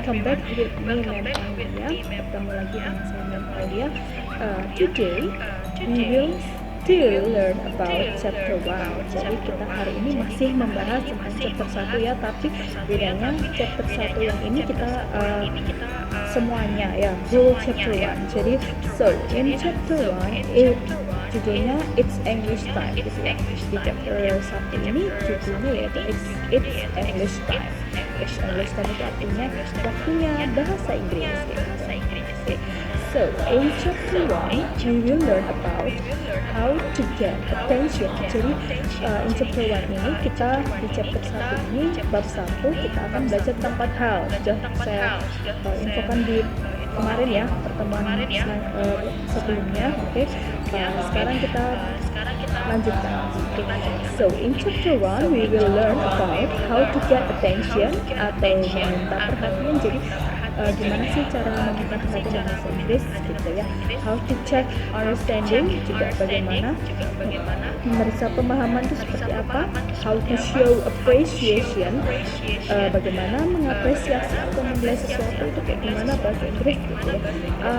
welcome back with me, Ma'am Aulia. Bertemu lagi dengan saya, Ma'am Aulia. Today we will still learn about chapter 1. Jadi kita hari ini masih membahas tentang chapter 1 ya, tapi bedanya chapter 1 yang ini kita semuanya ya, whole chapter 1. Jadi so in chapter 1 judulnya It's English Time gitu ya. Di chapter 1 ini judulnya yaitu It's English Time. It's English Time itu artinya waktunya bahasa Inggris gitu. So in chapter 1 we will learn about how to get attention. Jadi in chapter 1 ini kita di chapter 1 ini bab 1 kita akan belajar tentang 4 hal. Sudah saya infokan di kemarin ya, pertemuan sebelumnya. Oke. Sekarang kita lanjutkan. So in chapter 1 we will learn about how to get attention atau meminta perhatian. Jadi gimana sih cara meminta perhatian bahasa Inggris gitu ya. How to check understanding, juga bagaimana memeriksa pemahaman itu seperti apa. How to show appreciation, bagaimana mengapresiasi atau menilai sesuatu itu kayak gimana bahasa Inggris gitu ya.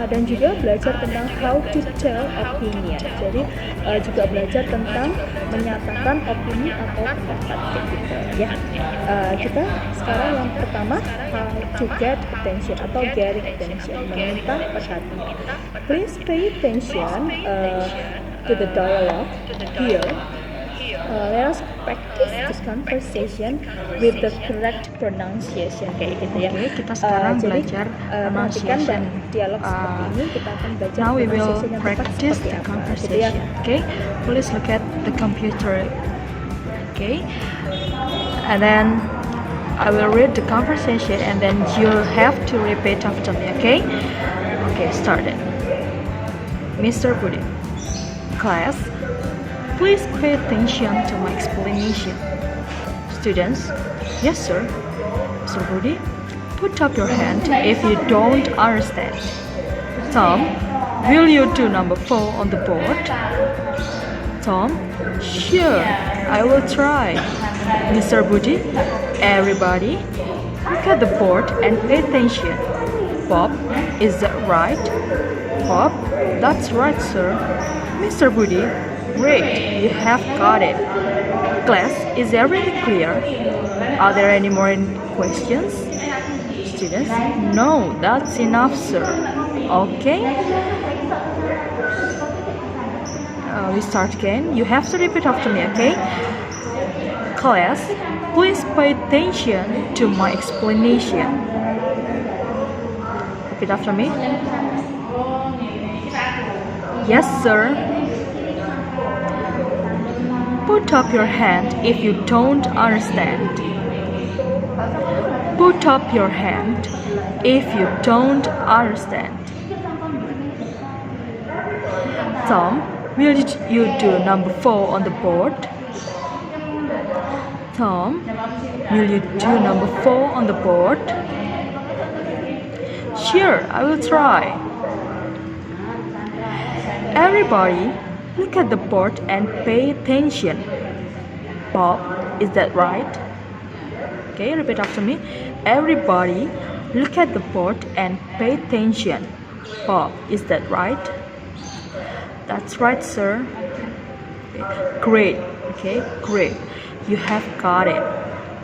Dan juga belajar tentang how to tell opinion. Jadi juga belajar tentang menyatakan opini atau pendapat gitu ya. Kita sekarang yang pertama, how to get attention atau getting attention, meminta perhatian. Please pay attention to the dialogue here. Let us practice this conversation with the correct pronunciation kayak gitu ya. Oke, kita sekarang belajar perhatikan dan dialog seperti ini kita akan belajar now we will pronunciation yang tepat practice seperti the apa conversation. gitu ya. Okay, please look at the computer. Okay, and then I will read the conversation and then you'll have to repeat after me. Okay, start it. Mr. Budi, class, please pay attention to my explanation. Students, yes sir. Mr. Budi, put up your hand if you don't understand. Tom, will you do number 4 on the board? Tom, sure, I will try. Mr. Budi, everybody, look at the board and pay attention. Bob, is that right? Bob, that's right, sir. Mr. Budi, great, you have got it. Class, is everything clear? Are there any more questions? Students, no, that's enough, sir. Okay. We start again. You have to repeat after me, okay? Class, please pay attention to my explanation. Repeat after me. Yes, sir. Put up your hand if you don't understand. Put up your hand if you don't understand. Tom, will you do number 4 on the board? Tom, will you do number 4 on the board? Sure, I will try. Everybody, look at the board and pay attention. Bob, is that right? Okay, repeat after me. Everybody, look at the board and pay attention. Bob, is that right? That's right, sir. Great. Okay, great. You have got it.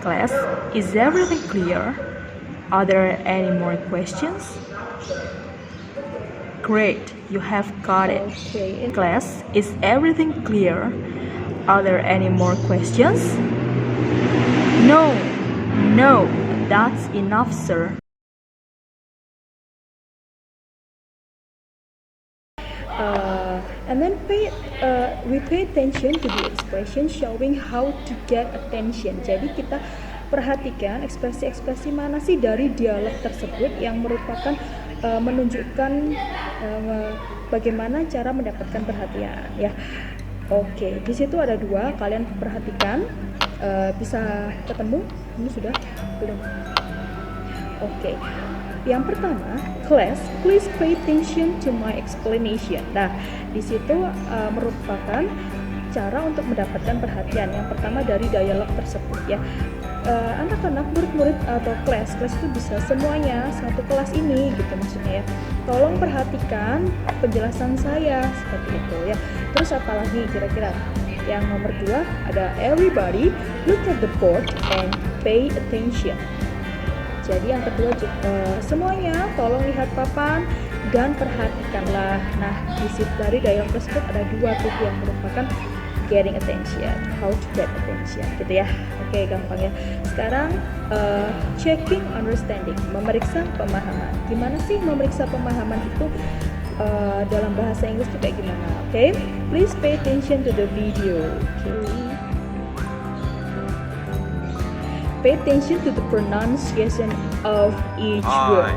Class, is everything clear? Are there any more questions? Great, you have got it. Okay. Class, is everything clear? Are there any more questions? No, that's enough, sir. And then we pay attention to the expression showing how to get attention. Jadi kita perhatikan ekspresi-ekspresi mana sih dari dialog tersebut yang merupakan menunjukkan bagaimana cara mendapatkan perhatian ya. Oke, di situ ada 2, kalian perhatikan, bisa ketemu? Ini sudah belum? Oke. Yang pertama, class, please pay attention to my explanation. Nah, di situ merupakan cara untuk mendapatkan perhatian. Yang pertama dari dialog tersebut ya. anak-anak, murid-murid atau kelas itu bisa semuanya, satu kelas ini gitu maksudnya ya. Tolong perhatikan penjelasan saya seperti itu ya. Terus apalagi kira-kira? Yang nomor 2 ada everybody look at the board and pay attention. Jadi yang kedua semuanya tolong lihat papan dan perhatikanlah. Nah, dari dialog tersebut ada 2 tuh yang merupakan getting attention, how to get attention gitu ya. Oke, gampang ya. Sekarang checking understanding, memeriksa pemahaman. Gimana sih memeriksa pemahaman itu dalam bahasa Inggris itu kayak gimana? Oke, please pay attention to the video. Pay attention to the pronunciation of each word.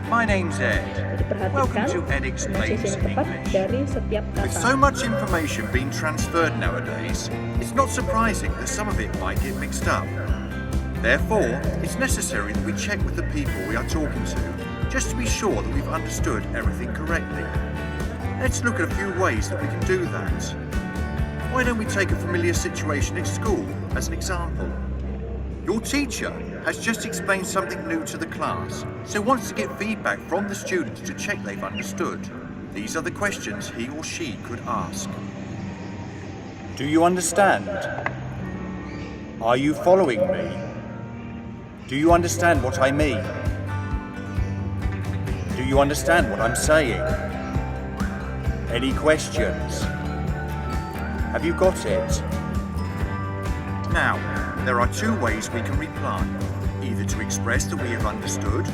My name's Ed. Jadi perhatikan pronunciation yang tepat dari setiap kata. With so much information being transferred nowadays, it's not surprising that some of it might get mixed up. Therefore, it's necessary that we check with the people we are talking to, just to be sure that we've understood everything correctly. Let's look at a few ways that we can do that. Why don't we take a familiar situation at school as an example? Your teacher has just explained something new to the class, so wants to get feedback from the students to check they've understood. These are the questions he or she could ask. Do you understand? Are you following me? Do you understand what I mean? Do you understand what I'm saying? Any questions? Have you got it? Now, there are 2 ways we can reply. Either to express that we have understood.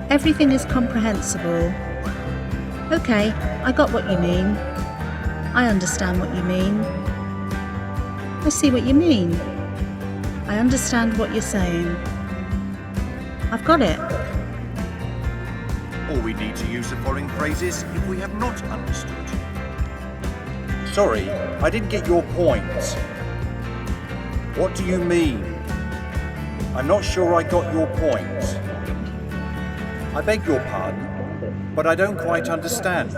Everything is comprehensible. Okay, I got what you mean. I understand what you mean. I see what you mean. I understand what you're saying. I've got it. Or we need to use the following phrases if we have not understood. Sorry, I didn't get your point. What do you mean? I'm not sure I got your point. I beg your pardon, but I don't quite understand.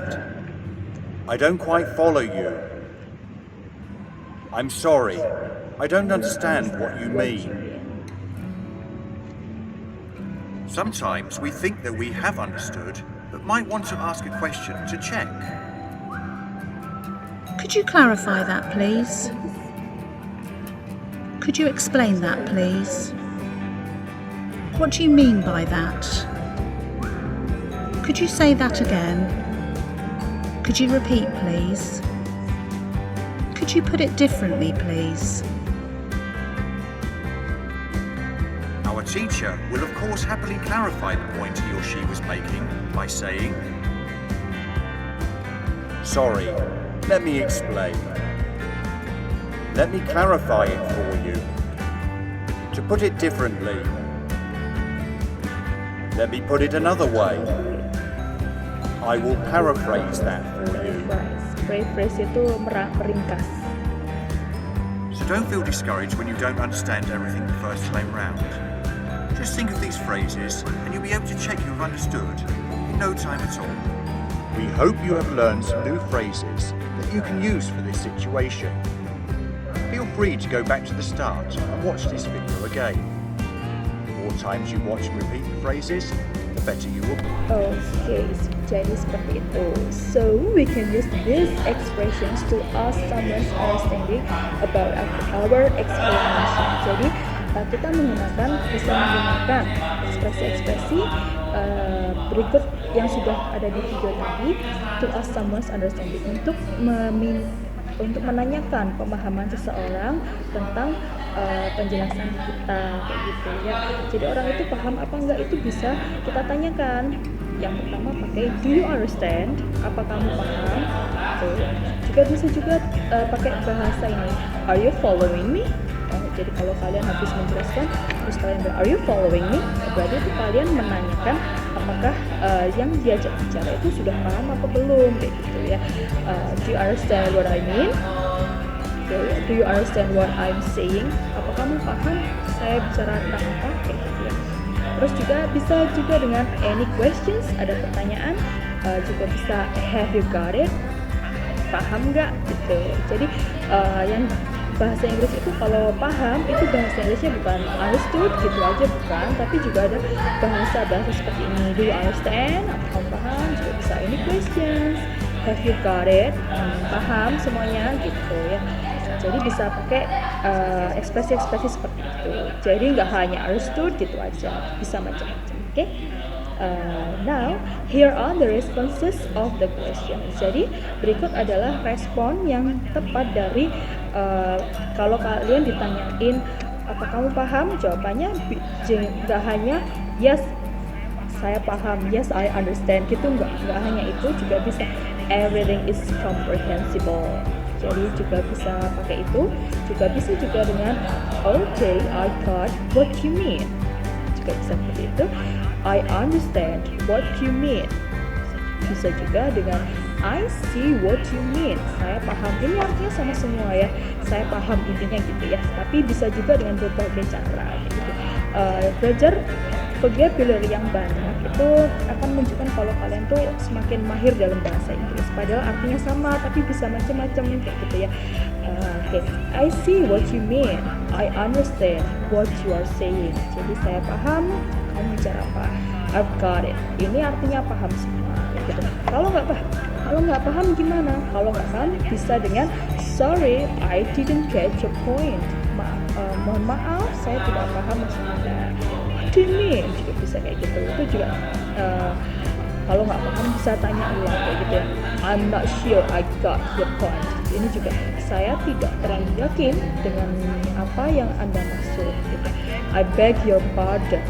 I don't quite follow you. I'm sorry, I don't understand what you mean. Sometimes we think that we have understood, but might want to ask a question to check. Could you clarify that, please? Could you explain that, please? What do you mean by that? Could you say that again? Could you repeat, please? Could you put it differently, please? Our teacher will of course happily clarify the point he or she was making by saying, "Sorry, let me explain. Let me clarify it for you. To put it differently, let me put it another way. I will paraphrase that for you." Paraphrase itu meringkas. So don't feel discouraged when you don't understand everything the first time round. Just think of these phrases and you'll be able to check you've understood in no time at all. We hope you have learned some new phrases that you can use for this situation. Feel free to go back to the start and watch this video again. The more times you watch and repeat the phrases, the better you will be. Oke, jadi seperti itu. So we can use these expressions to ask someone's understanding about our explanation. Jadi kita bisa menggunakan ekspresi-ekspresi berikut yang sudah ada di video tadi to ask someone's understanding, untuk menanyakan pemahaman seseorang tentang penjelasan kita kayak gitu ya. Jadi orang itu paham apa enggak itu bisa kita tanyakan. Yang pertama pakai do you understand? Apa kamu paham? Juga bisa pakai bahasa ini, are you following me? Jadi kalau kalian habis menjelaskan terus kalian bilang are you following me? Berarti itu kalian menanyakan apakah yang diajak bicara itu sudah paham atau belum kayak gitu ya. Do you understand what I mean? Do you understand what I'm saying? Apa kamu paham saya bicara tentang apa kayak gitu ya. Terus bisa dengan any questions, ada pertanyaan, juga bisa have you got it? Paham nggak gitu. Jadi yang bahasa Inggris itu kalau paham itu bahasa Inggrisnya bukan understood gitu aja bukan, tapi juga ada bahasa seperti ini. Do you understand? Apakah kamu paham? Juga bisa any questions. Have you got it? Paham semuanya gitu ya. Jadi bisa pakai ekspresi-ekspresi seperti itu. Jadi nggak hanya understood gitu aja, bisa macam-macam. Oke? Now, here are the responses of the question. Jadi berikut adalah respon yang tepat dari kalau kalian ditanyain apa kamu paham, jawabannya nggak hanya yes saya paham, yes I understand gitu, nggak hanya itu, juga bisa everything is comprehensible. Jadi juga bisa pakai itu, juga bisa juga dengan okay I got what you mean, juga bisa seperti itu. I understand what you mean. Bisa juga dengan I see what you mean. Saya paham. Ini artinya sama semua ya. Saya paham intinya gitu ya. Tapi bisa juga dengan berbagai cara gitu. Belajar vocabulary yang banyak itu akan menunjukkan kalau kalian tuh semakin mahir dalam bahasa Inggris. Padahal artinya sama tapi bisa macam-macam kayak gitu ya. Okay. I see what you mean. I understand what you are saying. Jadi saya paham kamu bicara apa. I've got it. Ini artinya paham semua. Gitu. Kalau nggak paham gimana? Kalau nggak paham bisa dengan sorry, I didn't catch your point. Mohon maaf, saya tidak paham maksud Anda. What do you mean? Juga bisa kayak gitu. Itu juga kalau nggak paham bisa tanya ulang kayak gitu ya. I'm not sure I got your point. Ini juga saya tidak terlalu yakin dengan apa yang Anda maksud. Gitu. I beg your pardon,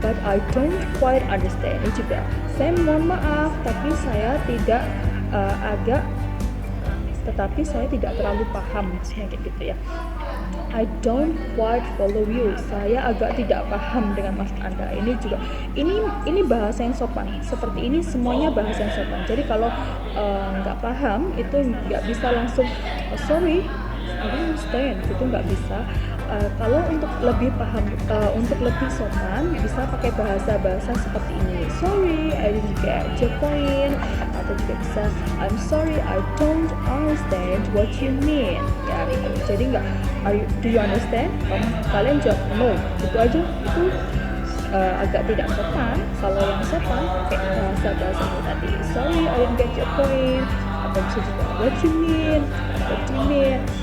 but I don't quite understand. Ini juga saya mohon maaf, tapi saya tidak tetapi saya tidak terlalu paham maksudnya kayak gitu ya. I don't quite follow you. Saya agak tidak paham dengan maksud Anda. Ini juga ini bahasa yang sopan. Seperti ini semuanya bahasa yang sopan. Jadi kalau nggak paham itu nggak bisa langsung sorry, I don't understand. Itu nggak bisa. Kalau untuk lebih paham, untuk lebih sopan bisa pakai bahasa seperti ini. Sorry, I didn't get your point. Atau juga bisa I'm sorry, I don't understand what you mean. Ya, gitu. Jadi nggak do you understand? Kalian jawab no. Itu aja. Itu agak tidak sopan. Kalau yang sopan pakai bahasa itu tadi. Sorry, I didn't get your point. Atau bisa juga what you mean?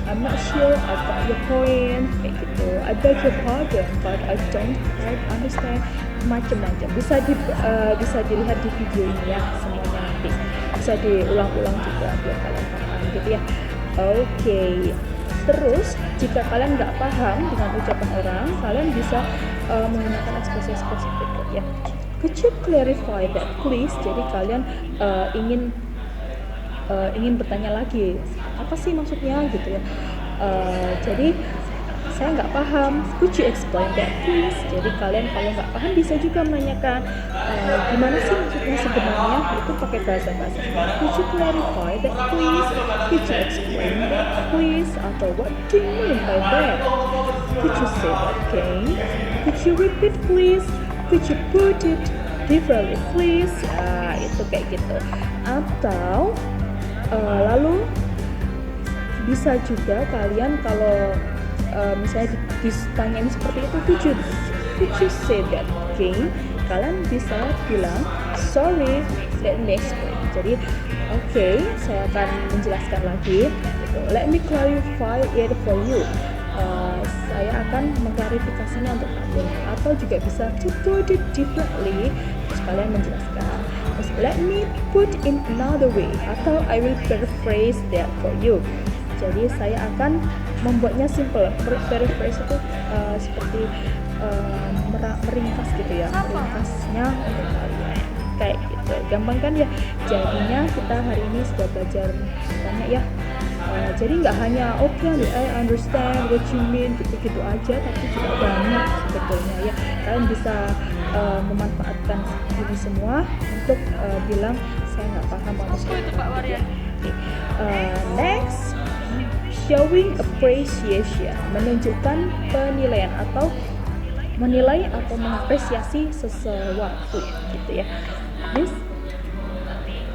I'm not sure I got your point. Kayak gitu. I beg your pardon, but I don't quite understand. Macam-macam. Bisa dilihat di video ini ya semuanya nanti. Bisa diulang-ulang juga biar kalian paham gitu ya. Oke. Terus jika kalian nggak paham dengan ucapan orang, kalian bisa menggunakan ekspresi-ekspresi berikut ya. Could you clarify that please? Jadi kalian ingin bertanya lagi, apa sih maksudnya gitu ya. Jadi saya nggak paham, could you explain that please? Jadi kalian kalau nggak paham bisa juga menanyakan gimana sih maksudnya sebenarnya, itu pakai bahasa. Could you clarify that please? Could you explain that please? Atau what do you mean by that? Could you say that again? Could you repeat please? Could you put it differently please? Itu kayak gitu. Atau lalu bisa juga kalian kalau misalnya ditanyain seperti itu, could you say that again? Kalian bisa bilang sorry, let me explain. Jadi okay, saya akan menjelaskan lagi gitu. Let me clarify it for you. Saya akan mengklarifikasinya untuk kamu. Atau juga bisa to put it differently, terus kalian menjelaskan. Terus let me put in another way, atau I will paraphrase that for you. Jadi saya akan membuatnya simple. Paraphrase itu seperti meringkas gitu ya, meringkasnya untuk kalian kayak gitu. Gampang kan ya? Jadinya kita hari ini sudah belajar banyak ya. Jadi nggak hanya okay, I understand what you mean gitu-gitu aja, tapi juga banyak sebetulnya ya. Kalian bisa memanfaatkan ini semua untuk bilang saya nggak paham maksudnya. Next, showing appreciation, menunjukkan penilaian atau menilai atau mengapresiasi sesuatu gitu ya.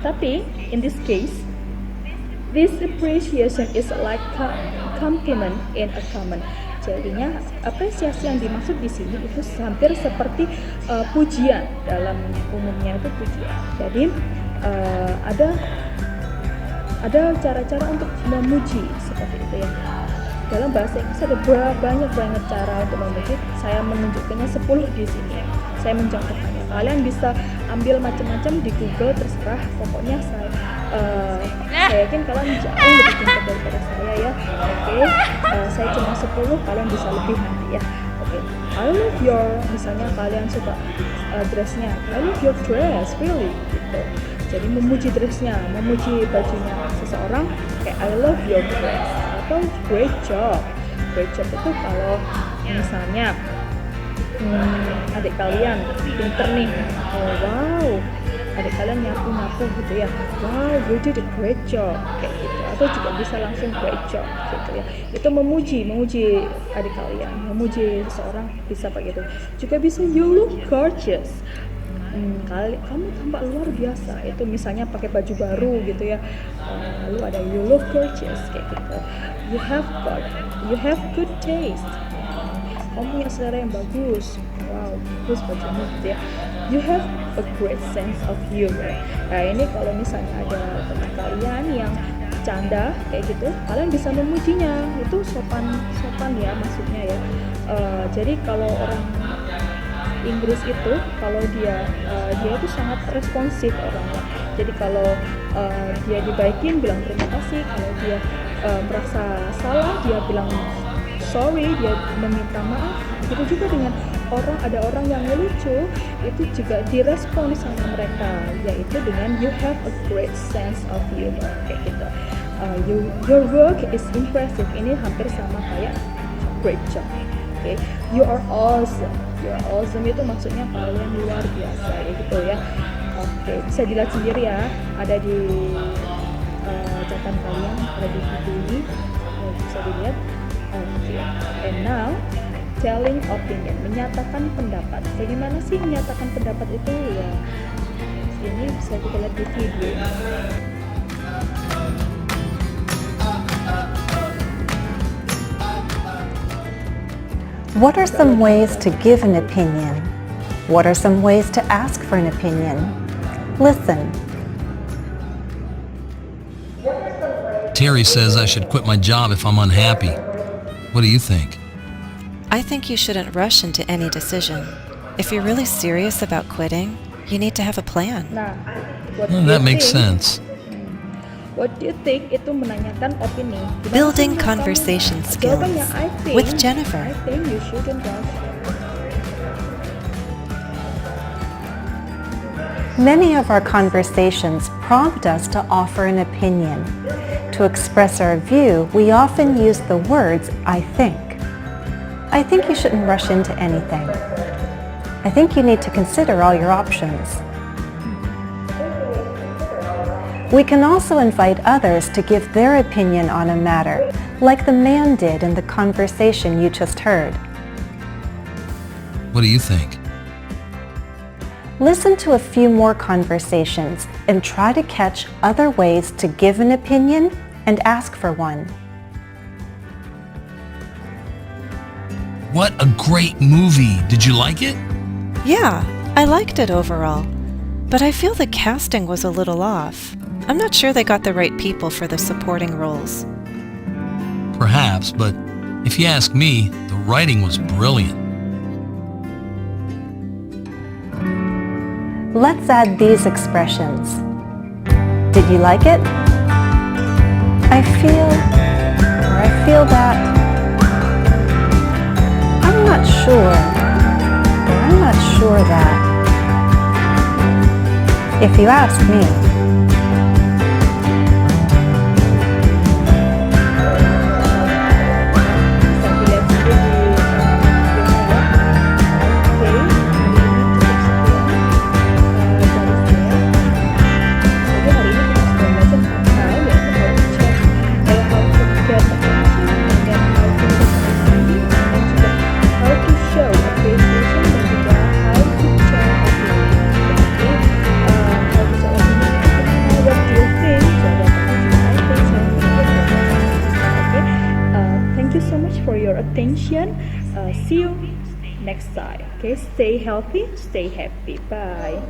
Tapi in this case This appreciation is like a compliment in a comment. Jadinya apresiasi yang dimaksud di sini itu hampir seperti pujian, dalam umumnya itu pujian. Jadi ada cara-cara untuk memuji seperti itu ya. Dalam bahasa Inggris ada banyak banget cara untuk memuji. Saya menunjukkannya 10 di sini. Saya mencontohkannya. Kalian bisa ambil macam-macam di Google, terserah. Pokoknya saya yakin kalian jauh lebih pintar daripada saya ya. Oke, saya cuma 10, kalian bisa lebih nanti ya. Oke, I love your, misalnya kalian suka dressnya, I love your dress, really gitu. Jadi memuji dressnya, memuji bajunya seseorang kayak I love your dress atau great job. Great job itu kalau misalnya adik kalian pinter nih, oh wow, adik kalian nyapu gitu ya, wow you did a great job kayak gitu. Atau juga bisa langsung great job gitu ya. Itu memuji adik kalian, memuji seseorang bisa pakai itu. Juga bisa you look gorgeous. Kamu tampak luar biasa. Itu misalnya pakai baju baru gitu ya. Lalu ada you look gorgeous kayak gitu. You have good taste. Kamu punya selera yang bagus. Wow, bagus bajumu gitu ya. You have a great sense of humor. Nah ini kalau misalnya ada teman kalian yang canda kayak gitu, kalian bisa memujinya. Itu sopan ya maksudnya ya. Jadi kalau orang Inggris itu kalau dia itu sangat responsif orangnya. Jadi kalau dia dibaikin bilang terima kasih, kalau dia merasa salah dia bilang sorry, dia meminta maaf. Begitu juga dengan ada orang yang lucu, itu juga direspon sama mereka, yaitu dengan you have a great sense of humor kayak gitu. Your work is impressive, ini hampir sama kayak great job. Okay. You are awesome itu maksudnya kalian luar biasa ya gitu ya. Oke, bisa dilihat sendiri ya, ada di catatan kalian, ada di video ini, bisa dilihat. And now telling opinion, menyatakan pendapat. Bagaimana sih menyatakan pendapat itu ya? Ini bisa kita lihat di video. What are some ways to give an opinion? What are some ways to ask for an opinion? Listen. Terry says I should quit my job if I'm unhappy. What do you think? I think you shouldn't rush into any decision. If you're really serious about quitting, you need to have a plan. Nah, That makes sense. What do you think? Itu menanyakan opini. Building conversation skills Jawabannya, I think, with Jennifer. I think you shouldn't rush. Many of our conversations prompt us to offer an opinion. To express our view, we often use the words, I think. I think you shouldn't rush into anything. I think you need to consider all your options. We can also invite others to give their opinion on a matter, like the man did in the conversation you just heard. What do you think? Listen to a few more conversations and try to catch other ways to give an opinion and ask for one. What a great movie! Did you like it? Yeah, I liked it overall, but I feel the casting was a little off. I'm not sure they got the right people for the supporting roles. Perhaps, but if you ask me, the writing was brilliant. Let's add these expressions. Did you like it? I feel that. I'm not sure. Or I'm not sure that. If you ask me, for your attention. See you next time. Okay, stay healthy, stay happy. Bye.